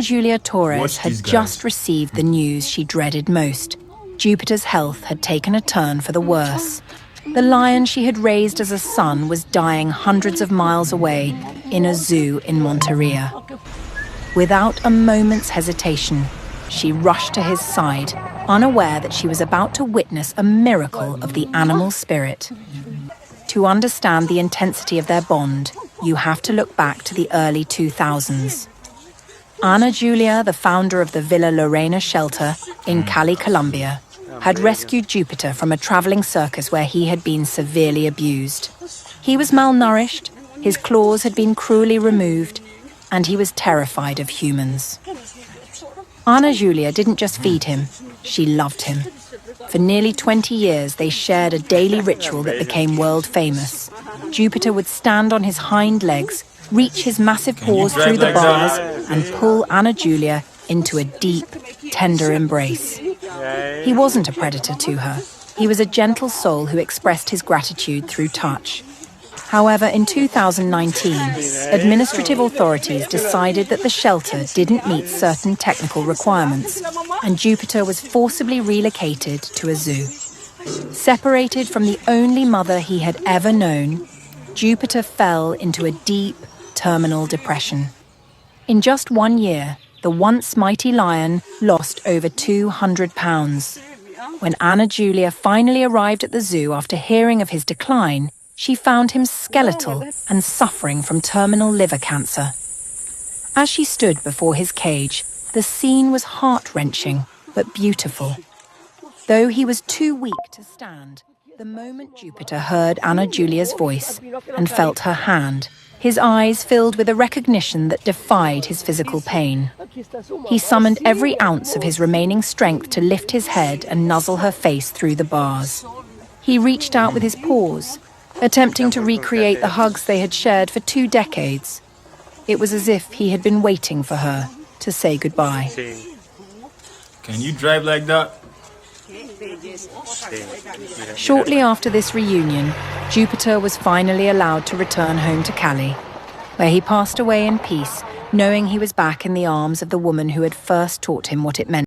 Julia Torres had just received the news she dreaded most. Jupiter's health had taken a turn for the worse. The lion she had raised as a son was dying hundreds of miles away in a zoo in Monteria. Without a moment's hesitation, she rushed to his side, unaware that she was about to witness a miracle of the animal spirit. To understand the intensity of their bond, you have to look back to the early 2000s. Ana Julia, the founder of the Villa Lorena shelter in Cali, Colombia, had rescued Jupiter from a traveling circus where he had been severely abused. He was malnourished, his claws had been cruelly removed, and he was terrified of humans. Ana Julia didn't just feed him, she loved him. For nearly 20 years, they shared a daily ritual that became world famous. Jupiter would stand on his hind legs, reach his massive paws through the bars, and pull Ana Julia into a deep, tender embrace. He wasn't a predator to her. He was a gentle soul who expressed his gratitude through touch. However, in 2019, administrative authorities decided that the shelter didn't meet certain technical requirements, and Jupiter was forcibly relocated to a zoo. Separated from the only mother he had ever known, Jupiter fell into a deep, terminal depression. In just 1 year, the once mighty lion lost over 200 pounds. When Ana Julia finally arrived at the zoo after hearing of his decline, she found him skeletal and suffering from terminal liver cancer. As she stood before his cage, the scene was heart-wrenching but beautiful. Though he was too weak to stand, the moment Jupiter heard Ana Julia's voice and felt her hand, his eyes filled with a recognition that defied his physical pain. He summoned every ounce of his remaining strength to lift his head and nuzzle her face through the bars. He reached out with his paws, attempting to recreate the hugs they had shared for 2 decades. It was as if he had been waiting for her to say goodbye. Can you drive like that? Shortly after this reunion, Jupiter was finally allowed to return home to Cali, where he passed away in peace, knowing he was back in the arms of the woman who had first taught him what it meant